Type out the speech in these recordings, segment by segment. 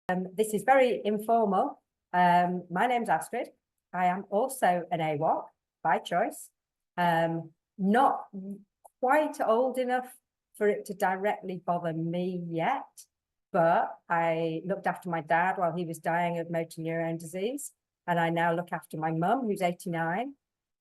This is very informal. My name's Astrid. I am also an AWOC by choice. Not quite old enough for it to directly bother me yet, but I looked after my dad while he was dying of motor neurone disease, and I now look after my mum, who's 89,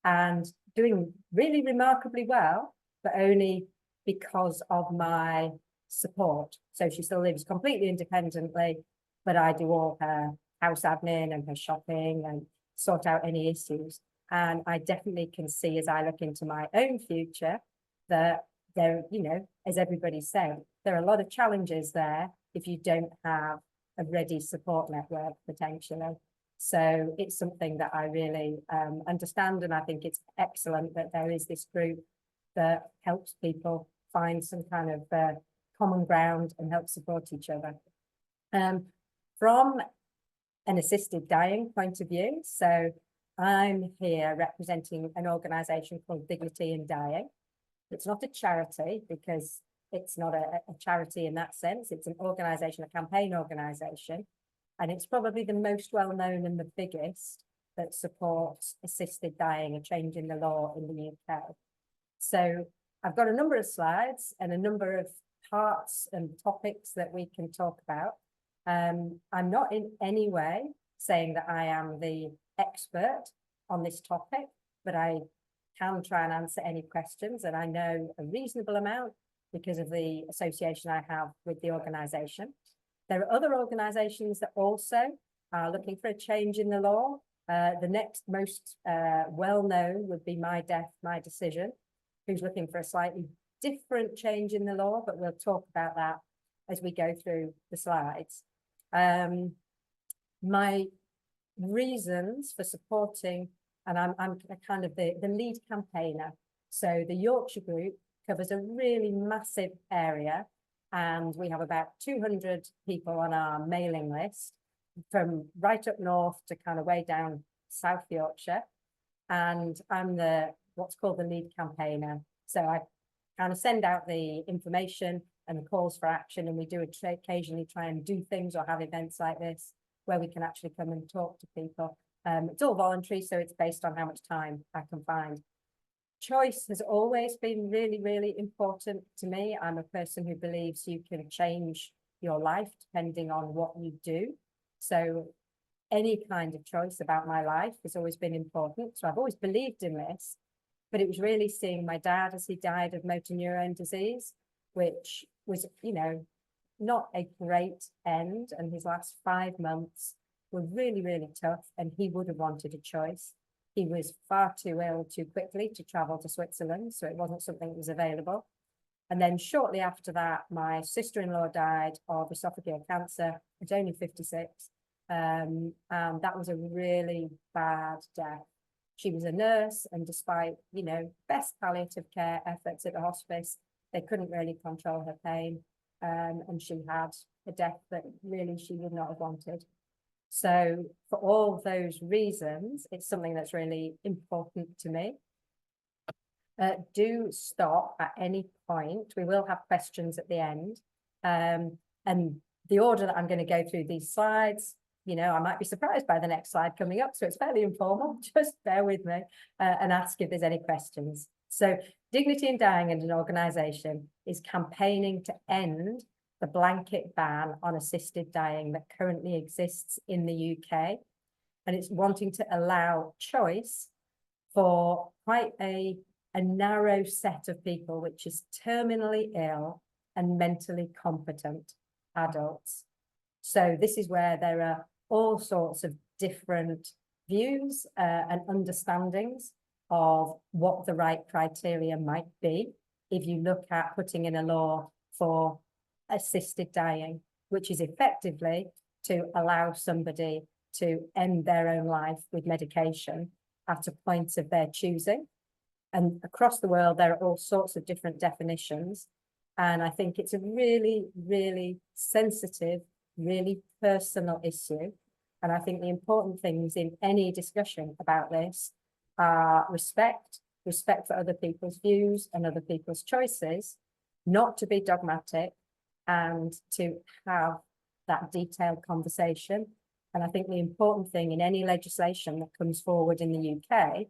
and doing really remarkably well, but only because of my support. So she still lives completely independently, but I do all her house admin and her shopping and sort out any issues. And I definitely can see, as I look into my own future, that there, you know, as everybody said, there are a lot of challenges there if you don't have a ready support network potentially. So it's something that I really understand, and I think it's excellent that there is this group that helps people find some kind of common ground and help support each other. From an assisted dying point of view, so I'm here representing an organisation called Dignity in Dying. It's not a charity because it's not a charity in that sense. It's an organisation, a campaign organisation, and it's probably the most well-known and the biggest that supports assisted dying, a change in the law in the UK. So I've got a number of slides and a number of parts and topics that we can talk about. I'm not in any way saying that I am the expert on this topic, but I can try and answer any questions, and I know a reasonable amount because of the association I have with the organisation. There are other organisations that also are looking for a change in the law. The next most well-known would be My Death, My Decision, who's looking for a slightly different change in the law, but we'll talk about that as we go through the slides. My reasons for supporting, and I'm kind of the lead campaigner. So the Yorkshire group covers a really massive area, and we have about 200 people on our mailing list from right up north to kind of way down South Yorkshire. And I'm what's called the lead campaigner. So I kind of send out the information and the calls for action, and we do occasionally try and do things or have events like this where we can actually come and talk to people. It's all voluntary, so it's based on how much time I can find. Choice has always been really, really important to me. I'm a person who believes you can change your life depending on what you do. So any kind of choice about my life has always been important. So I've always believed in this, but it was really seeing my dad as he died of motor neurone disease, which was, you know, not a great end. And his last 5 months were really, really tough, and he would have wanted a choice. He was far too ill too quickly to travel to Switzerland, so it wasn't something that was available. And then shortly after that, my sister-in-law died of oesophageal cancer at only 56. And that was a really bad death. She was a nurse, and despite, you know, best palliative care efforts at the hospice, they couldn't really control her pain. And she had a death that really she would not have wanted. So for all those reasons, it's something that's really important to me. Do stop at any point. We will have questions at the end. And the order that I'm going to go through these slides, you know, I might be surprised by the next slide coming up, so it's fairly informal. Just bear with me and ask if there's any questions. So Dignity in Dying and an organisation is campaigning to end the blanket ban on assisted dying that currently exists in the UK. And it's wanting to allow choice for quite a narrow set of people, which is terminally ill and mentally competent adults. So this is where there are all sorts of different views and understandings of what the right criteria might be if you look at putting in a law for assisted dying, which is effectively to allow somebody to end their own life with medication at a point of their choosing. And across the world, there are all sorts of different definitions. And I think it's a really, really sensitive, really personal issue. And I think the important things in any discussion about this are respect for other people's views and other people's choices, not to be dogmatic, and to have that detailed conversation. And I think the important thing in any legislation that comes forward in the UK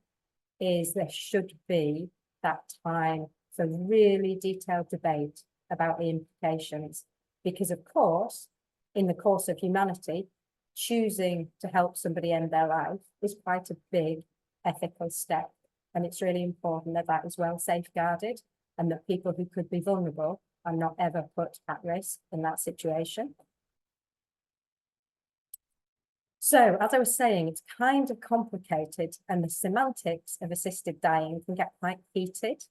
is there should be that time for really detailed debate about the implications. Because of course, in the course of humanity, choosing to help somebody end their life is quite a big ethical step. And it's really important that that is well safeguarded and that people who could be vulnerable are not ever put at risk in that situation. So, as I was saying, it's kind of complicated and the semantics of assisted dying can get quite heated.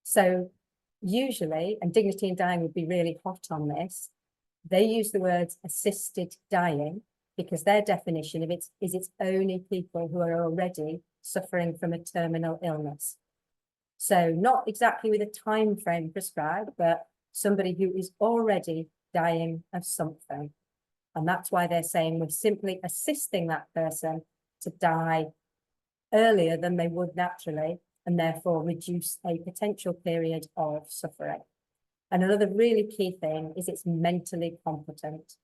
So usually, and Dignity in Dying would be really hot on this, they use the words assisted dying because their definition of it is it's only people who are already suffering from a terminal illness. So not exactly with a time frame prescribed, but somebody who is already dying of something. And that's why they're saying we're simply assisting that person to die earlier than they would naturally, and therefore reduce a potential period of suffering. And another really key thing is it's mentally competent.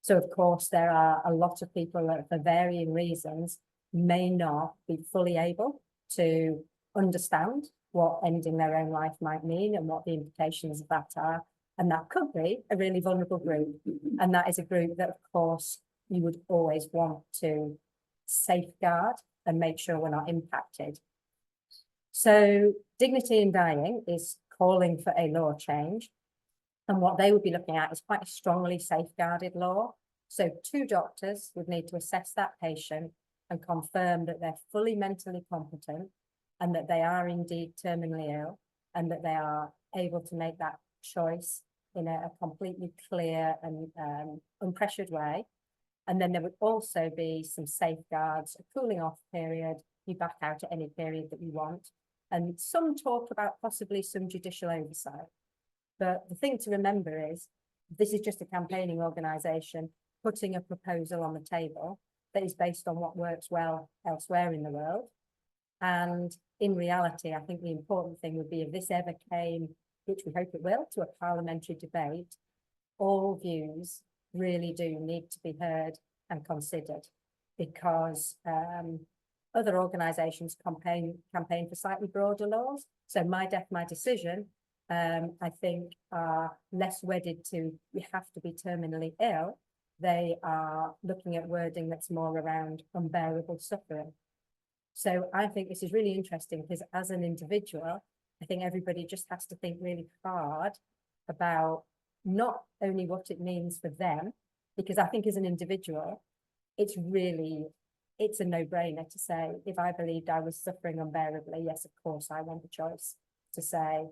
So of course, there are a lot of people that for varying reasons may not be fully able to understand what ending their own life might mean and what the implications of that are. And that could be a really vulnerable group. And that is a group that, of course, you would always want to safeguard and make sure we're not impacted. So Dignity in Dying is calling for a law change. And what they would be looking at is quite a strongly safeguarded law. So 2 doctors would need to assess that patient and confirm that they're fully mentally competent and that they are indeed terminally ill and that they are able to make that choice in a completely clear and unpressured way. And then there would also be some safeguards, a cooling off period, you back out at any period that you want. And some talk about possibly some judicial oversight. But the thing to remember is this is just a campaigning organisation putting a proposal on the table that is based on what works well elsewhere in the world. And in reality, I think the important thing would be if this ever came, which we hope it will, to a parliamentary debate, all views really do need to be heard and considered because other organisations campaign for slightly broader laws. So My Death, My Decision, I think are less wedded to you have to be terminally ill. They are looking at wording that's more around unbearable suffering. So I think this is really interesting because as an individual, I think everybody just has to think really hard about not only what it means for them, because I think as an individual, it's a no-brainer to say, if I believed I was suffering unbearably, yes, of course, I want the choice to say,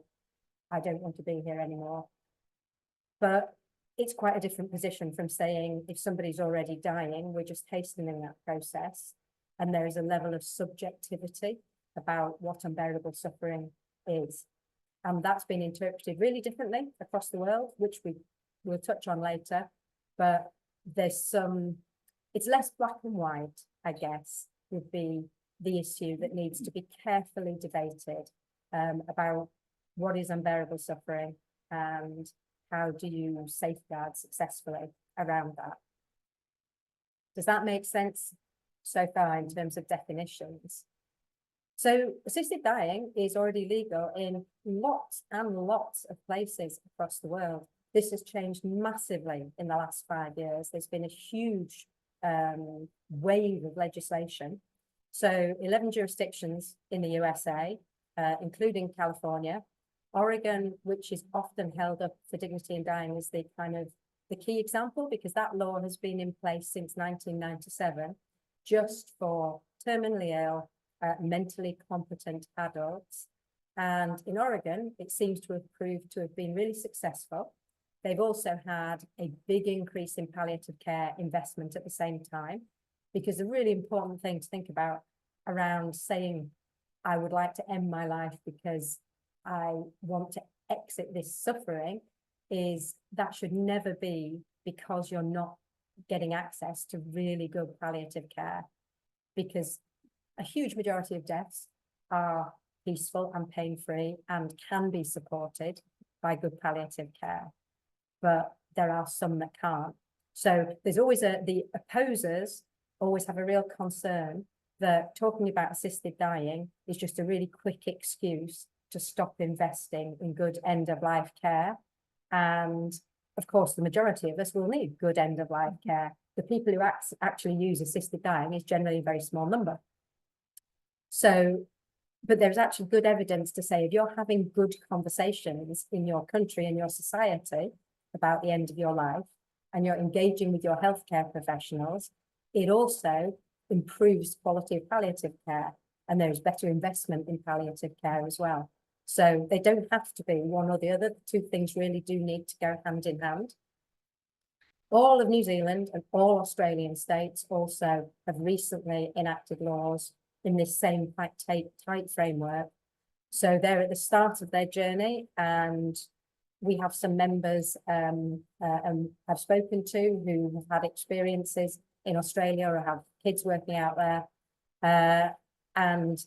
I don't want to be here anymore. But it's quite a different position from saying, if somebody's already dying, we're just hastening that process. And there is a level of subjectivity about what unbearable suffering is. And that's been interpreted really differently across the world, which we will touch on later. But there's it's less black and white, I guess, would be the issue that needs to be carefully debated about what is unbearable suffering and how do you safeguard successfully around that. Does that make sense so far in terms of definitions? So assisted dying is already legal in lots and lots of places across the world. This has changed massively in the last 5 years. There's been a huge wave of legislation. So 11 jurisdictions in the USA, including California, Oregon, which is often held up for Dignity in Dying, is the key example because that law has been in place since 1997, just for terminally ill, mentally competent adults. And in Oregon, it seems to have proved to have been really successful. They've also had a big increase in palliative care investment at the same time, because the really important thing to think about around saying, I would like to end my life because I want to exit this suffering is that should never be because you're not getting access to really good palliative care, because a huge majority of deaths are peaceful and pain-free and can be supported by good palliative care, but there are some that can't. So there's always the opposers always have a real concern that talking about assisted dying is just a really quick excuse to stop investing in good end-of-life care. And of course, the majority of us will need good end-of-life care. The people who actually use assisted dying is generally a very small number. So, but there's actually good evidence to say if you're having good conversations in your country and your society about the end of your life, and you're engaging with your healthcare professionals, it also improves quality of palliative care, and there's better investment in palliative care as well. So they don't have to be one or the other. The two things really do need to go hand in hand. All of New Zealand and all Australian states also have recently enacted laws in this same tight framework. So they're at the start of their journey, and we have some members I've spoken to who have had experiences in Australia or have kids working out there. And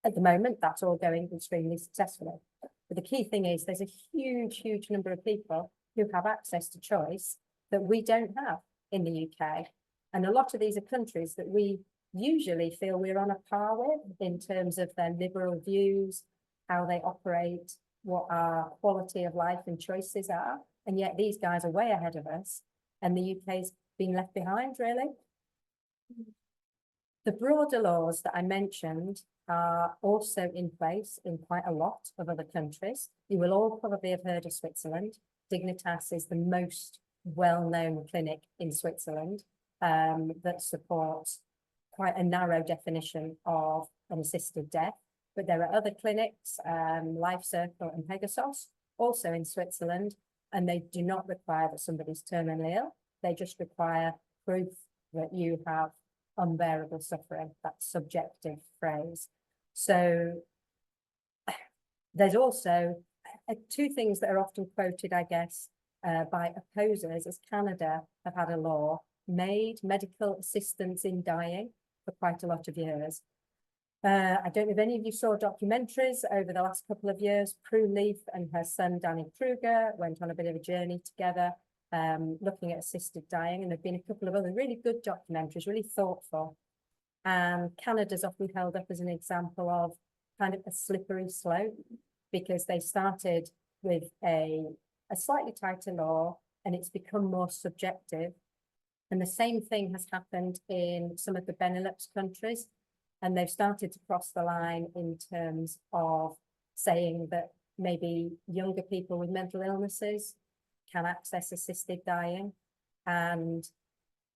at the moment, that's all going extremely successfully. But the key thing is there's a huge number of people who have access to choice that we don't have in the UK. And a lot of these are countries that we usually feel we're on a par with in terms of their liberal views, how they operate, what our quality of life and choices are. And yet these guys are way ahead of us, and the UK's been left behind, really. The broader laws that I mentioned are also in place in quite a lot of other countries. You will all probably have heard of Switzerland. Dignitas is the most well-known clinic in Switzerland that supports quite a narrow definition of an assisted death. But there are other clinics, Life Circle and Pegasus, also in Switzerland, and they do not require that somebody's terminally ill. They just require proof that you have unbearable suffering, that subjective phrase. So there's also two things that are often quoted, I guess, by opposers, as Canada have had a law made medical assistance in dying for quite a lot of years. I don't know if any of you saw documentaries over the last couple of years. Prue, Leith and her son, Danny Kruger, went on a bit of a journey together, looking at assisted dying. And there've been a couple of other really good documentaries, really thoughtful. And Canada's often held up as an example of kind of a slippery slope, because they started with a slightly tighter law and it's become more subjective. And the same thing has happened in some of the Benelux countries. And they've started to cross the line in terms of saying that maybe younger people with mental illnesses can access assisted dying. And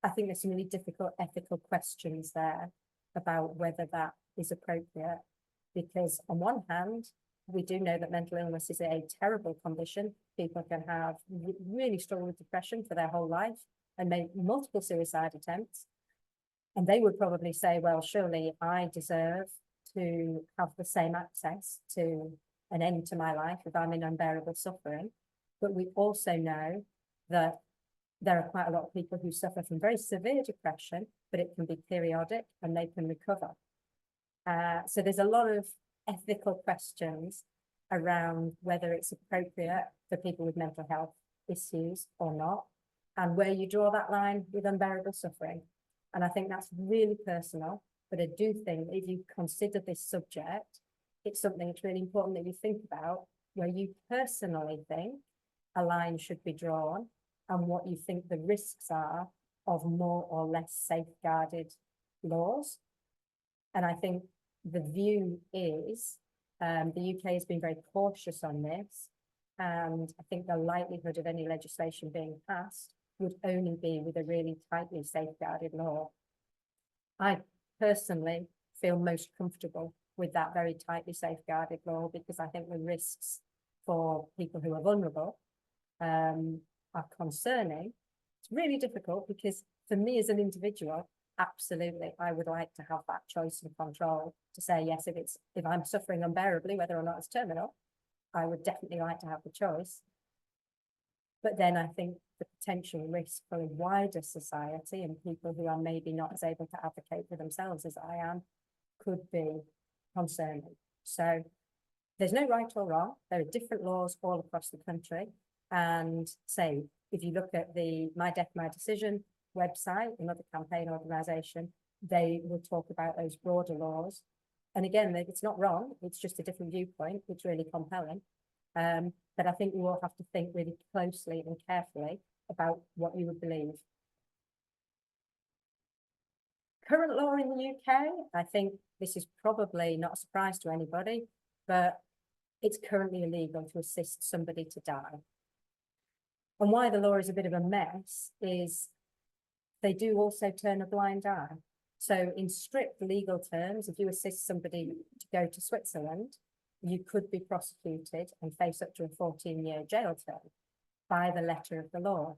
I think there's some really difficult ethical questions there about whether that is appropriate. Because on one hand, we do know that mental illness is a terrible condition. People can have really struggle with depression for their whole life and make multiple suicide attempts. And they would probably say, well, surely I deserve to have the same access to an end to my life if I'm in unbearable suffering. But we also know that there are quite a lot of people who suffer from very severe depression, but it can be periodic and they can recover. So there's a lot of ethical questions around whether it's appropriate for people with mental health issues or not, and where you draw that line with unbearable suffering. And I think that's really personal, but I do think if you consider this subject, it's something that's really important that you think about where you personally think a line should be drawn and what you think the risks are of more or less safeguarded laws. And I think the view is the UK has been very cautious on this. And I think the likelihood of any legislation being passed would only be with a really tightly safeguarded law. I personally feel most comfortable with that very tightly safeguarded law, because I think the risks for people who are vulnerable are concerning. It's really difficult because for me as an individual, absolutely, I would like to have that choice and control to say, yes, if I'm suffering unbearably, whether or not it's terminal, I would definitely like to have the choice. But then I think the potential risk for a wider society and people who are maybe not as able to advocate for themselves as I am could be concerning. So there's no right or wrong. There are different laws all across the country. And say, if you look at the My Death, My Decision website, another campaign organisation, they will talk about those broader laws. And again, it's not wrong, it's just a different viewpoint. It's really compelling. But I think you all have to think really closely and carefully about what you would believe. Current law in the UK, I think this is probably not a surprise to anybody, but it's currently illegal to assist somebody to die. And why the law is a bit of a mess is they do also turn a blind eye. So in strict legal terms, if you assist somebody to go to Switzerland, you could be prosecuted and face up to a 14-year jail term by the letter of the law.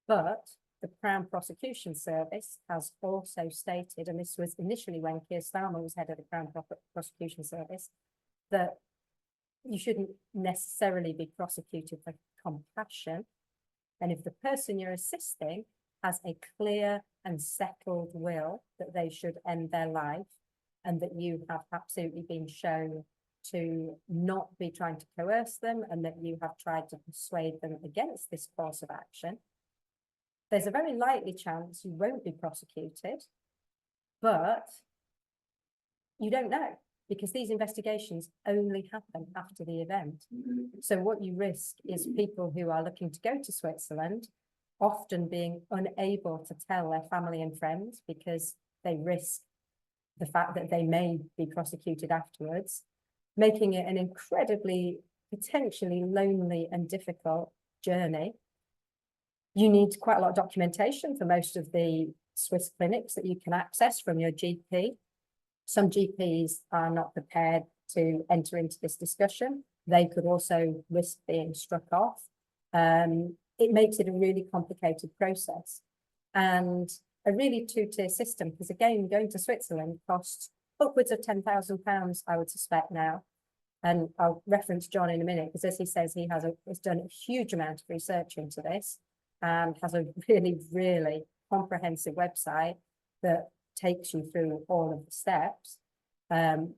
But the Crown Prosecution Service has also stated, and this was initially when Keir Starmer was head of the Crown Prosecution Service, that you shouldn't necessarily be prosecuted for compassion. And if the person you're assisting has a clear and settled will that they should end their life, and that you have absolutely been shown to not be trying to coerce them, and that you have tried to persuade them against this course of action, there's a very likely chance you won't be prosecuted, but you don't know, because these investigations only happen after the event. So what you risk is people who are looking to go to Switzerland often being unable to tell their family and friends because they risk the fact that they may be prosecuted afterwards, making it an incredibly, potentially lonely and difficult journey. You need quite a lot of documentation for most of the Swiss clinics that you can access from your GP. Some GPs are not prepared to enter into this discussion. They could also risk being struck off. It makes it a really complicated process and a really two-tier system, because again, going to Switzerland costs upwards of £10,000, I would suspect now. And I'll reference John in a minute, because as he says, he has done a huge amount of research into this and has a really, really comprehensive website that takes you through all of the steps,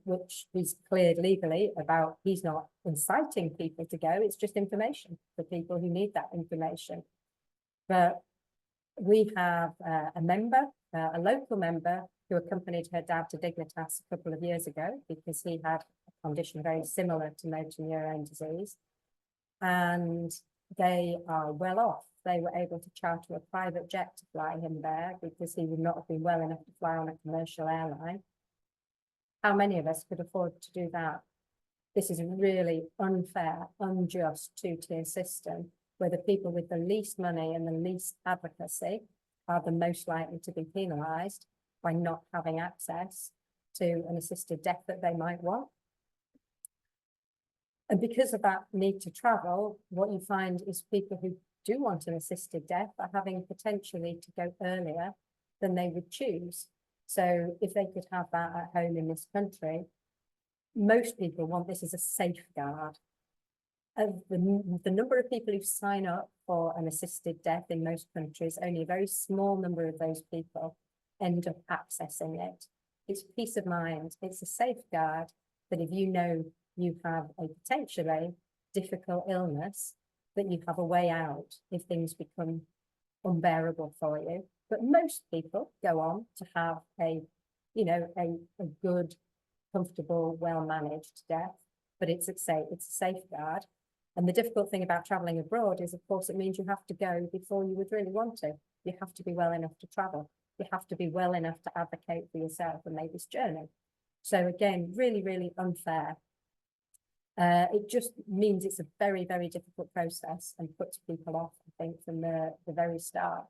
which he's cleared legally about. He's not inciting people to go, it's just information for people who need that information. But we have a member, a local member, who accompanied her dad to Dignitas a couple of years ago because he had a condition very similar to motor neurone disease. And they are well off. They were able to charter a private jet to fly him there because he would not have been well enough to fly on a commercial airline. How many of us could afford to do that? This is a really unfair, unjust two-tier system where the people with the least money and the least advocacy are the most likely to be penalised by not having access to an assisted death that they might want. And because of that need to travel, what you find is people who do want an assisted death are having potentially to go earlier than they would choose. So if they could have that at home in this country, most people want this as a safeguard. Of the number of people who sign up for an assisted death in most countries, only a very small number of those people end up accessing it. It's peace of mind. It's a safeguard that if you know you have a potentially difficult illness, that you have a way out if things become unbearable for you. But most people go on to have a good, comfortable, well-managed death, but it's a safeguard. And the difficult thing about traveling abroad is, of course, it means you have to go before you would really want to. You have to be well enough to travel. You have to be well enough to advocate for yourself and make this journey. So again, really, really unfair. It just means it's a very, very difficult process and puts people off, I think, from the very start.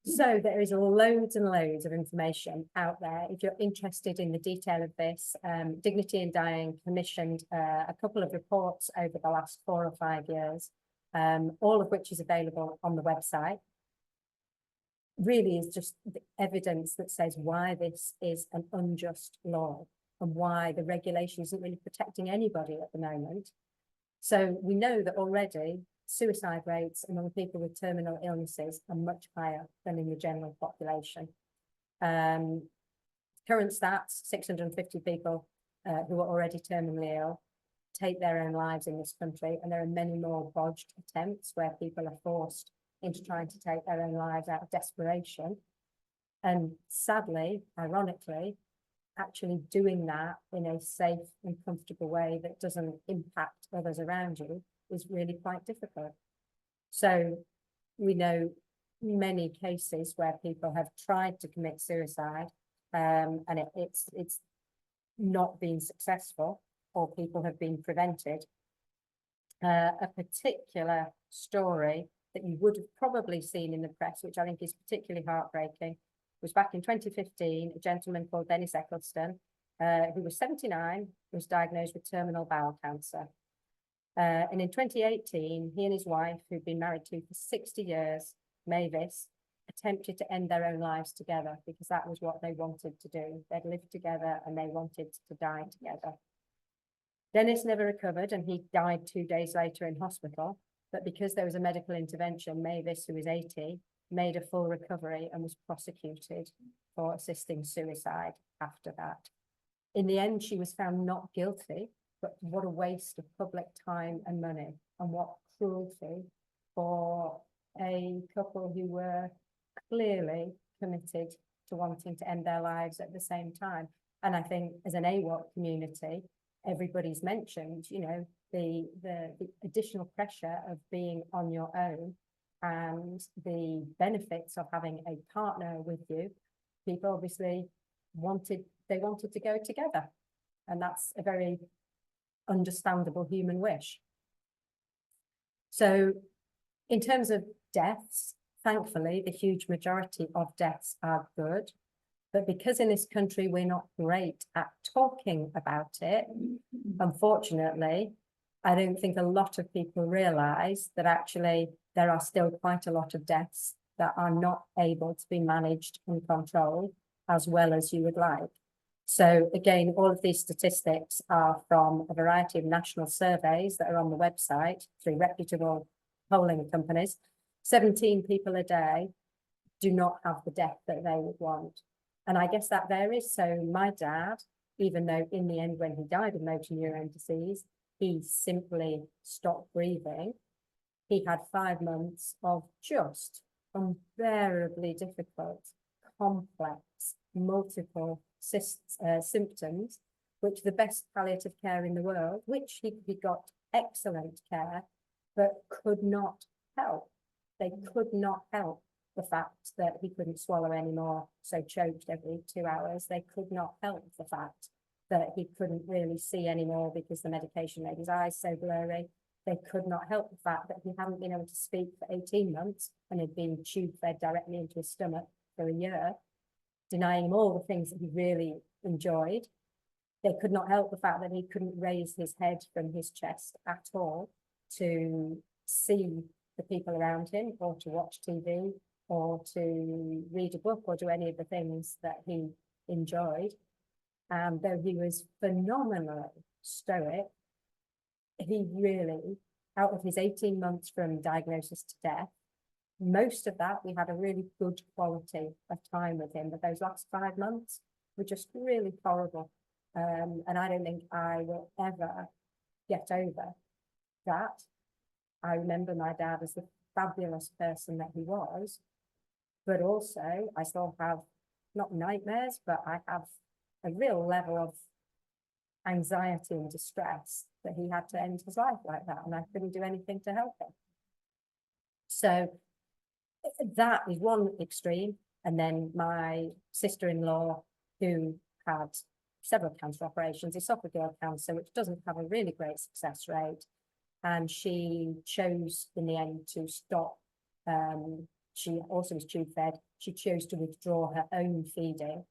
So there is loads and loads of information out there. If you're interested in the detail of this, Dignity in Dying commissioned a couple of reports over the last 4 or 5 years, all of which is available on the website. Really is just the evidence that says why this is an unjust law and why the regulation isn't really protecting anybody at the moment. So we know that already suicide rates among people with terminal illnesses are much higher than in the general population. Current stats, 650 people who are already terminally ill. take their own lives in this country, and there are many more bodged attempts where people are forced into trying to take their own lives out of desperation. And sadly, ironically, actually doing that in a safe and comfortable way that doesn't impact others around you is really quite difficult. So we know many cases where people have tried to commit suicide, and it's not been successful, or people have been prevented. A particular story that you would have probably seen in the press, which I think is particularly heartbreaking, was back in 2015, a gentleman called Dennis Eccleston, who was 79, was diagnosed with terminal bowel cancer. And in 2018, he and his wife, who'd been married to for 60 years, Mavis, attempted to end their own lives together because that was what they wanted to do. They'd lived together and they wanted to die together. Dennis never recovered and he died 2 days later in hospital. But because there was a medical intervention, Mavis, who was 80, made a full recovery and was prosecuted for assisting suicide after that. In the end, she was found not guilty, but what a waste of public time and money, and what cruelty for a couple who were clearly committed to wanting to end their lives at the same time. And I think as an AWOC community, everybody's mentioned, you know, the additional pressure of being on your own and the benefits of having a partner with you. People obviously wanted to go together, and that's a very understandable human wish. So in terms of deaths, thankfully, the huge majority of deaths are good. But because in this country, we're not great at talking about it, unfortunately, I don't think a lot of people realise that actually there are still quite a lot of deaths that are not able to be managed and controlled as well as you would like. So again, all of these statistics are from a variety of national surveys that are on the website through reputable polling companies. 17 people a day do not have the death that they would want. And I guess that varies. So my dad, even though in the end when he died of motor neurone disease, he simply stopped breathing, he had 5 months of just unbearably difficult, complex, multiple symptoms, which the best palliative care in the world, which he got excellent care, but could not help. They could not help the fact that he couldn't swallow anymore, so choked every 2 hours. They could not help the fact that he couldn't really see anymore because the medication made his eyes so blurry. They could not help the fact that he hadn't been able to speak for 18 months and had been tube fed directly into his stomach for a year, denying him all the things that he really enjoyed. They could not help the fact that he couldn't raise his head from his chest at all to see the people around him, or to watch TV, or to read a book, or do any of the things that he enjoyed. And though he was phenomenally stoic, he really, out of his 18 months from diagnosis to death, most of that, we had a really good quality of time with him. But those last 5 months were just really horrible. And I don't think I will ever get over that. I remember my dad as the fabulous person that he was, but also I still have not nightmares, but I have a real level of anxiety and distress that he had to end his life like that, and I couldn't do anything to help him. So that is one extreme. And then my sister-in-law, who had several cancer operations, esophageal cancer, which doesn't have a really great success rate, and she chose in the end to stop. She also was tube fed. She chose to withdraw her own feeding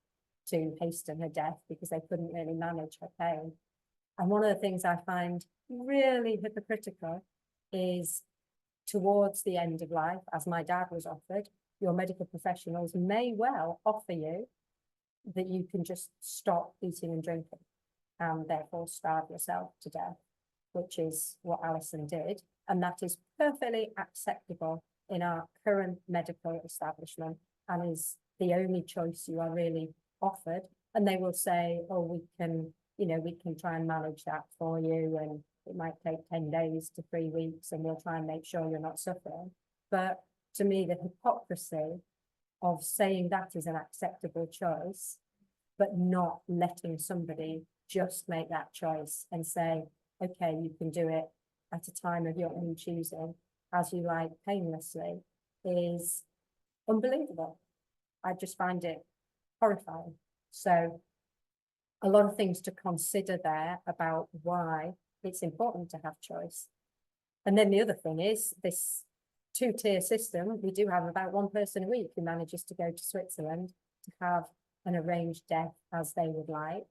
to hasten her death because they couldn't really manage her pain. And one of the things I find really hypocritical is towards the end of life, as my dad was offered, your medical professionals may well offer you that you can just stop eating and drinking and therefore starve yourself to death, which is what Alison did. And that is perfectly acceptable in our current medical establishment and is the only choice you are really offered. And they will say, oh, we can try and manage that for you, and It might take 10 days to 3 weeks, and we'll try and make sure you're not suffering. But to me, the hypocrisy of saying that is an acceptable choice, but not letting somebody just make that choice and say, okay, you can do it at a time of your own choosing, as you like, painlessly, is unbelievable. I just find it horrifying. So a lot of things to consider there about why it's important to have choice. And then the other thing is this two-tier system. We do have about one person a week who manages to go to Switzerland to have an arranged death as they would like.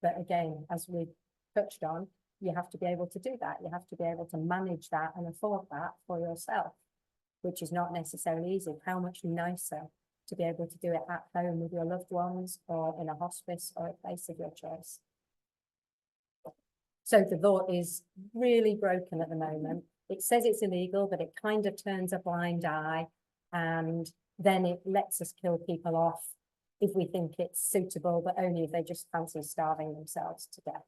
But again, as we've touched on, you have to be able to do that. You have to be able to manage that and afford that for yourself, which is not necessarily easy. How much nicer to be able to do it at home with your loved ones, or in a hospice, or a place of your choice. So the law is really broken at the moment. It says it's illegal, but it kind of turns a blind eye, and then it lets us kill people off if we think it's suitable, but only if they just fancy starving themselves to death.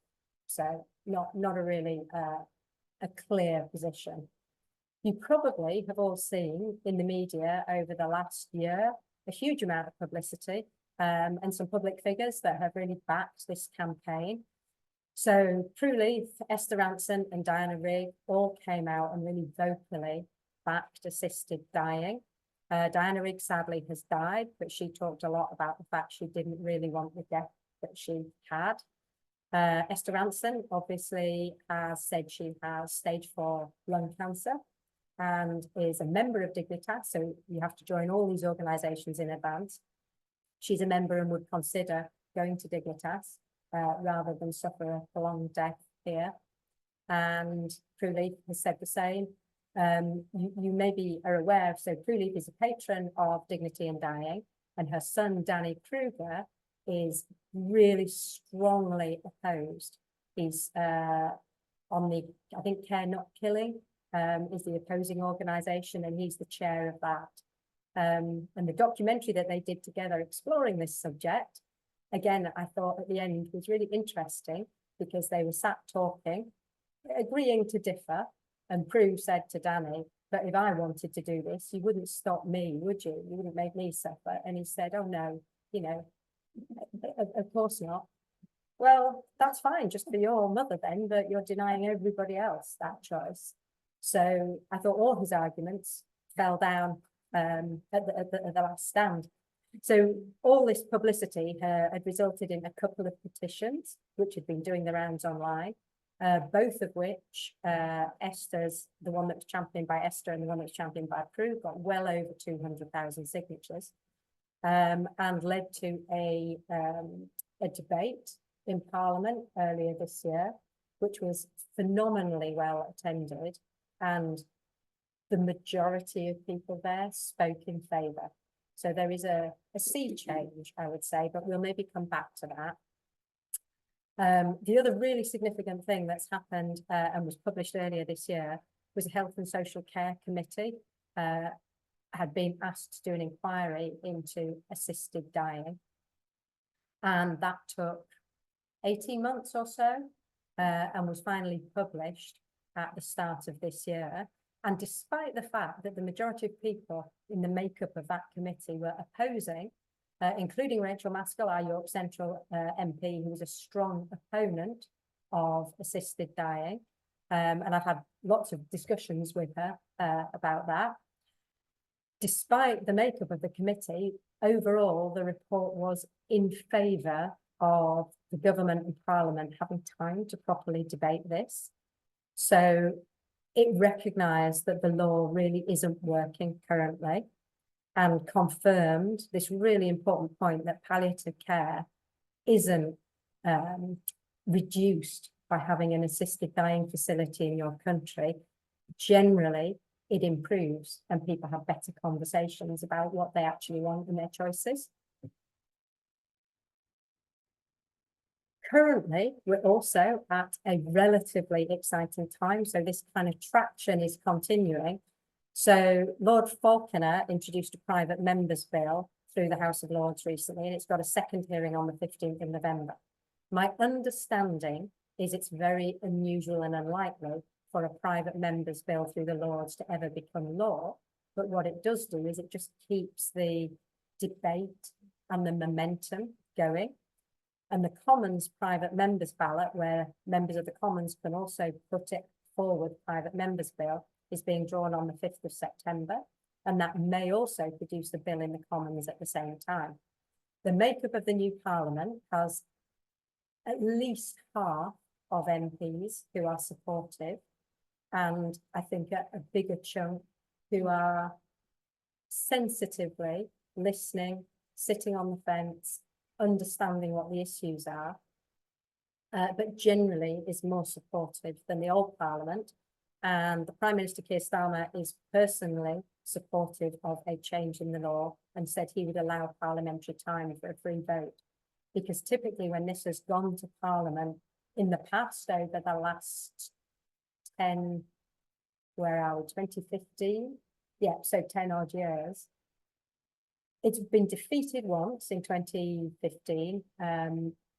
So not a really a clear position. You probably have all seen in the media over the last year a huge amount of publicity and some public figures that have really backed this campaign. So Prue, Leith, Esther, Rantzen and Diana Rigg all came out and really vocally backed assisted dying. Diana Rigg sadly has died, but she talked a lot about the fact she didn't really want the death that she had. Esther Rantzen obviously has said she has stage 4 lung cancer and is a member of Dignitas, so you have to join all these organisations in advance. She's a member and would consider going to Dignitas rather than suffer a prolonged death here. And Prue Leith has said the same. You maybe are aware, so Prue Leith is a patron of Dignity in Dying, and her son Danny Kruger is really strongly opposed. He's on the, I think, Care Not Killing is the opposing organisation, and he's the chair of that. And the documentary that they did together exploring this subject, again, I thought at the end was really interesting, because they were sat talking, agreeing to differ, and Prue said to Danny, but if I wanted to do this, you wouldn't stop me, would you? You wouldn't make me suffer. And he said, oh no, you know, of course not. Well, that's fine, just for your mother then, but you're denying everybody else that choice. So I thought all his arguments fell down at the last stand. So all this publicity had resulted in a couple of petitions, which had been doing the rounds online, both of which Esther's, the one that was championed by Esther and the one that was championed by Prue, got well over 200,000 signatures, and led to a debate in Parliament earlier this year, which was phenomenally well attended, and the majority of people there spoke in favour. So there is a sea change, I would say, but we'll maybe come back to that. The other really significant thing that's happened and was published earlier this year was a Health and Social Care Committee had been asked to do an inquiry into assisted dying. And that took 18 months or so and was finally published at the start of this year. And despite the fact that the majority of people in the makeup of that committee were opposing, including Rachel Maskell, our York Central MP, who was a strong opponent of assisted dying. And I've had lots of discussions with her about that. Despite the makeup of the committee, overall, the report was in favour of the government and Parliament having time to properly debate this. So it recognised that the law really isn't working currently, and confirmed this really important point that palliative care isn't reduced by having an assisted dying facility in your country. Generally, it improves and people have better conversations about what they actually want and their choices. Currently, we're also at a relatively exciting time. So this kind of traction is continuing. So Lord Falconer introduced a private members bill through the House of Lords recently, and it's got a second hearing on the 15th of November. My understanding is it's very unusual and unlikely for a private member's bill through the Lords to ever become law. But what it does do is it just keeps the debate and the momentum going. And the Commons private members ballot, where members of the Commons can also put it forward, private members bill, is being drawn on the 5th of September. And that may also produce a bill in the Commons at the same time. The makeup of the new Parliament has at least half of MPs who are supportive, and I think a bigger chunk who are sensitively listening, sitting on the fence, understanding what the issues are, but generally is more supportive than the old Parliament. And the Prime Minister Keir Starmer is personally supportive of a change in the law and said he would allow parliamentary time for a free vote. Because typically when this has gone to Parliament in the past, over the last 10, where are we, 2015? Yeah, so 10 odd years. It's been defeated once in 2015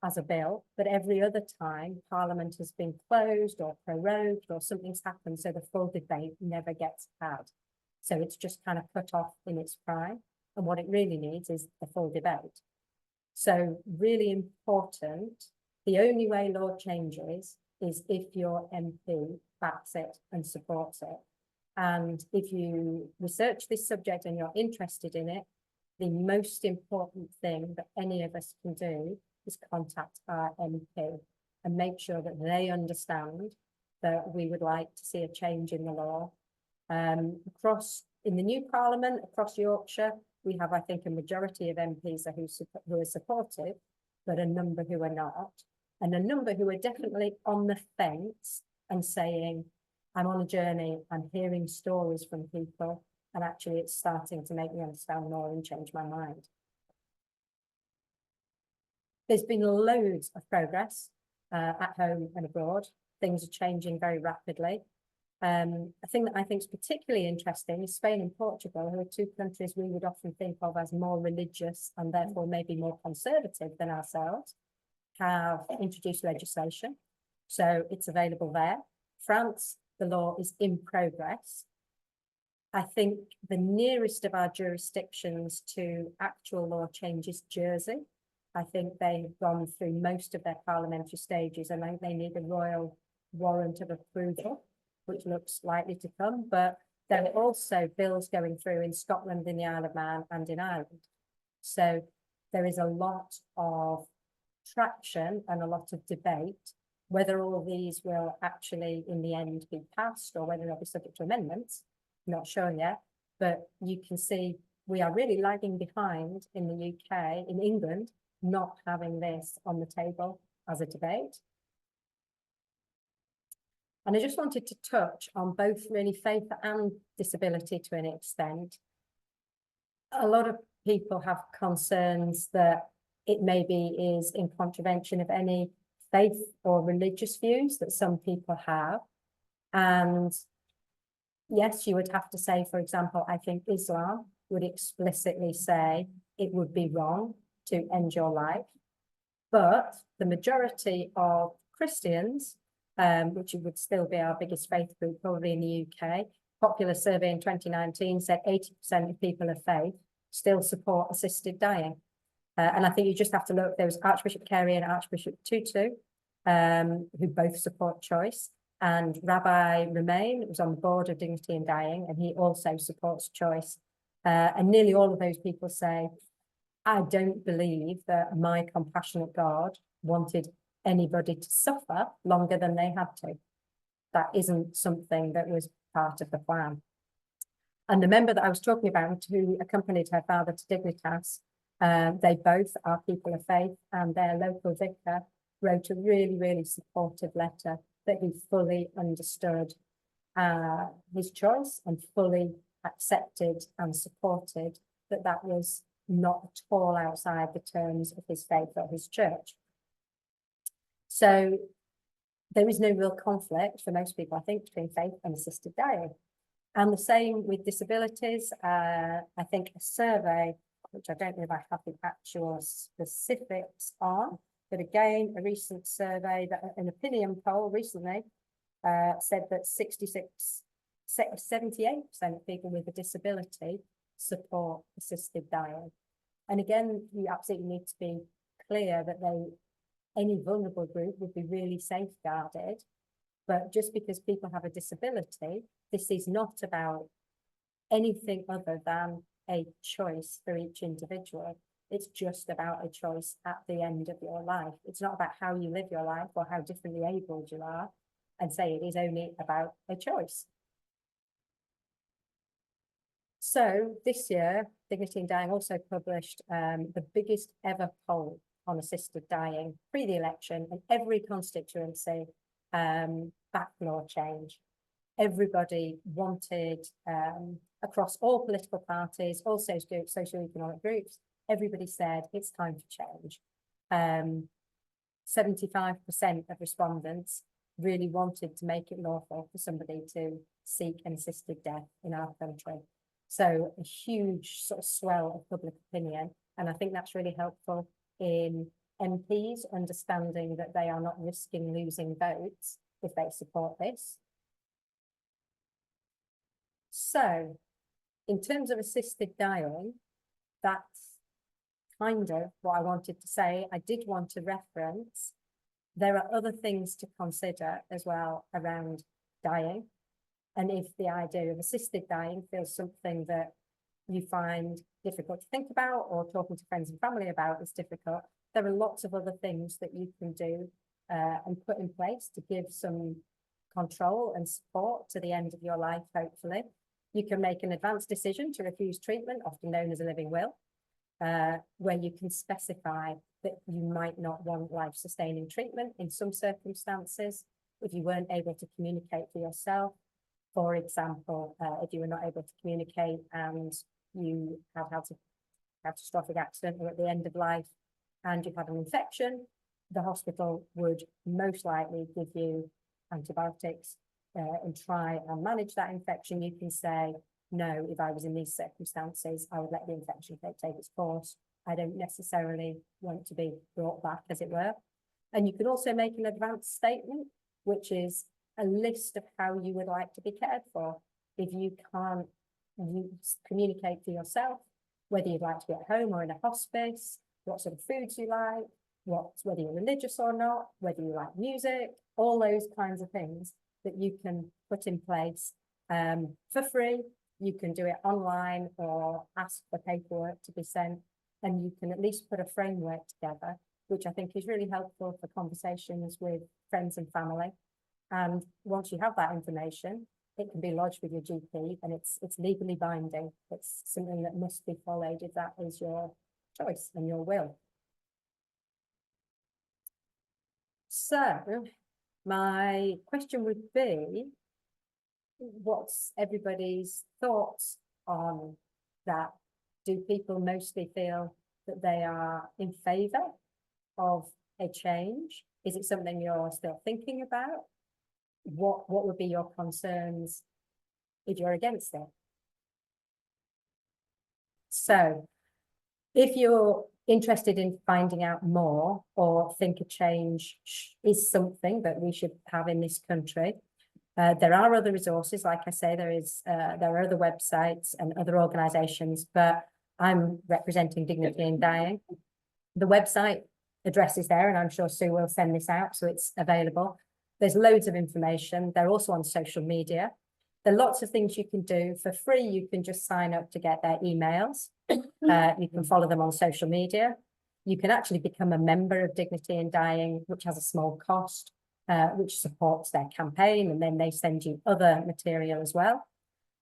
as a bill, but every other time Parliament has been closed or prorogued or something's happened, so the full debate never gets had. So it's just kind of cut off in its prime. And what it really needs is the full debate. So really important, the only way law changes is if your MP backs it and supports it. And if you research this subject and you're interested in it, the most important thing that any of us can do is contact our MP and make sure that they understand that we would like to see a change in the law. In the new Parliament, across Yorkshire, we have, I think, a majority of MPs who are supportive, but a number who are not, and a number who are definitely on the fence and saying, I'm on a journey, I'm hearing stories from people, and actually it's starting to make me understand more and change my mind. There's been loads of progress at home and abroad. Things are changing very rapidly. A thing that I think is particularly interesting is Spain and Portugal, who are two countries we would often think of as more religious and therefore maybe more conservative than ourselves, have introduced legislation. So it's available there. France, the law is in progress. I think the nearest of our jurisdictions to actual law change is Jersey. I think they've gone through most of their parliamentary stages and they need a royal warrant of approval, which looks likely to come, but there are also bills going through in Scotland, in the Isle of Man, and in Ireland. So there is a lot of traction and a lot of debate. Whether all these will actually, in the end, be passed or whether they'll be subject to amendments, not sure yet. But you can see we are really lagging behind in the UK, in England, not having this on the table as a debate. And I just wanted to touch on both really faith and disability to an extent. A lot of people have concerns that it maybe is in contravention of any faith or religious views that some people have. And yes, you would have to say, for example, I think Islam would explicitly say it would be wrong to end your life. But the majority of Christians, which would still be our biggest faith group probably in the UK, popular survey in 2019 said 80% of people of faith still support assisted dying. And I think you just have to look, there was Archbishop Carey and Archbishop Tutu, who both support choice, and Rabbi Romain was on the board of Dignity in Dying, and he also supports choice. And nearly all of those people say, I don't believe that my compassionate God wanted anybody to suffer longer than they had to. That isn't something that was part of the plan. And the member that I was talking about, who accompanied her father to Dignitas, they both are people of faith, and their local vicar wrote a really, really supportive letter that he fully understood his choice and fully accepted and supported that was not at all outside the terms of his faith or his church. So there is no real conflict for most people, I think, between faith and assisted dying. And the same with disabilities. I think a survey, which I don't know if I have the actual specifics on, But again, a recent survey, that an opinion poll recently said that 78% of people with a disability support assisted dying. And again, you absolutely need to be clear that any vulnerable group would be really safeguarded. But just because people have a disability, this is not about anything other than a choice for each individual. It's just about a choice at the end of your life. It's not about how you live your life or how differently abled you are, and say it is only about a choice. So this year, Dignity in Dying also published the biggest ever poll on assisted dying pre the election, and every constituency backed law change. Everybody wanted, across all political parties, all socioeconomic groups, everybody said it's time to change. 75% of respondents really wanted to make it lawful for somebody to seek an assisted death in our country. So a huge sort of swell of public opinion. And I think that's really helpful in MPs understanding that they are not risking losing votes if they support this. So in terms of assisted dying, that's kind of what I wanted to say. I did want to reference, there are other things to consider as well around dying. And if the idea of assisted dying feels something that you find difficult to think about, or talking to friends and family about is difficult, there are lots of other things that you can do and put in place to give some control and support to the end of your life, hopefully. You can make an advanced decision to refuse treatment, often known as a living will, where you can specify that you might not want life-sustaining treatment in some circumstances if you weren't able to communicate for yourself. For example, if you were not able to communicate and you have had a catastrophic accident or at the end of life and you've had an infection, the hospital would most likely give you antibiotics and try and manage that infection. You can say, no, if I was in these circumstances, I would let the infection take its course. I don't necessarily want to be brought back, as it were. And you can also make an advanced statement, which is a list of how you would like to be cared for. If you can't communicate for yourself, whether you'd like to be at home or in a hospice, what sort of foods you like, whether you're religious or not, whether you like music, all those kinds of things that you can put in place for free. You can do it online or ask for paperwork to be sent, and you can at least put a framework together, which I think is really helpful for conversations with friends and family. And once you have that information, it can be lodged with your GP, and it's legally binding. It's something that must be followed if that is your choice and your will. So my question would be, what's everybody's thoughts on that? Do people mostly feel that they are in favour of a change? Is it something you're still thinking about? What would be your concerns if you're against it? So if you're interested in finding out more, or think a change is something that we should have in this country, there are other resources. Like I say, there are other websites and other organisations, but I'm representing Dignity in Dying. The website address is there, and I'm sure Sue will send this out, so it's available. There's loads of information. They're also on social media. There are lots of things you can do for free. You can just sign up to get their emails. You can follow them on social media. You can actually become a member of Dignity in Dying, which has a small cost, which supports their campaign, and then they send you other material as well.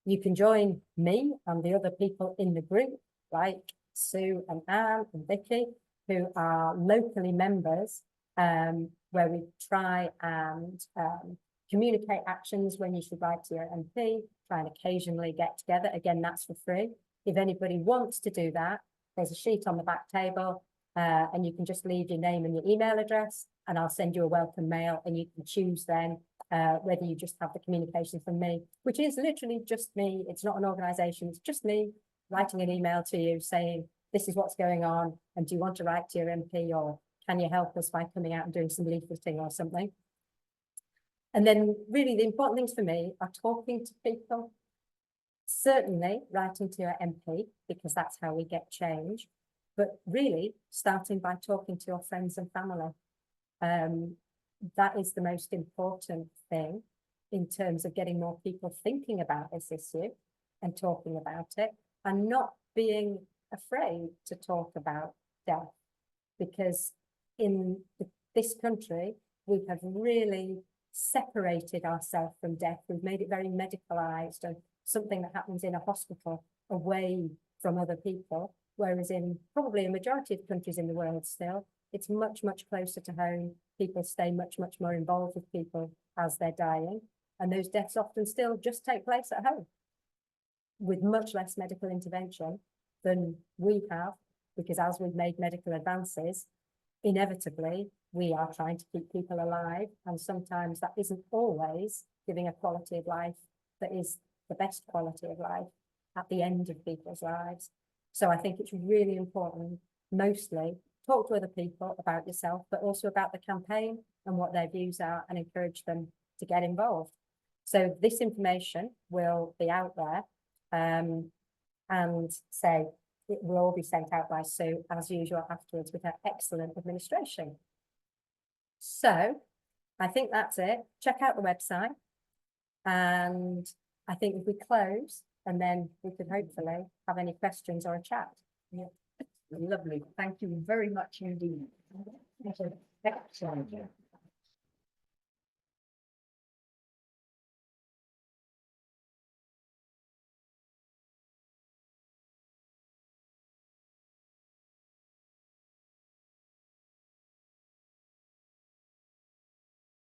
You can join me and the other people in the group, like Sue and Anne and Vicky, who are locally members, where we try and communicate actions when you should write to your MP, try and occasionally get together. Again, that's for free. If anybody wants to do that, there's a sheet on the back table, and you can just leave your name and your email address, and I'll send you a welcome mail, and you can choose then whether you just have the communication from me, which is literally just me. It's not an organisation, it's just me writing an email to you saying, this is what's going on, and do you want to write to your MP, or can you help us by coming out and doing some leafleting or something? And then really the important things for me are talking to people, certainly writing to your MP, because that's how we get change, but really starting by talking to your friends and family. That is the most important thing in terms of getting more people thinking about this issue and talking about it, and not being afraid to talk about death, because in this country, we have really separated ourselves from death. We've made it very medicalized and something that happens in a hospital away from other people, whereas in probably a majority of countries in the world still, it's much, much closer to home. People stay much, much more involved with people as they're dying. And those deaths often still just take place at home with much less medical intervention than we have, because as we've made medical advances, inevitably, we are trying to keep people alive. And sometimes that isn't always giving a quality of life that is the best quality of life at the end of people's lives. So I think it's really important, mostly, talk to other people about yourself, but also about the campaign and what their views are, and encourage them to get involved. So this information will be out there, and say it will all be sent out by Sue, as usual, afterwards with her excellent administration. So I think that's it. Check out the website. And I think if we close, and then we could hopefully have any questions or a chat. Yeah. Lovely. Thank you very much indeed. Excellent.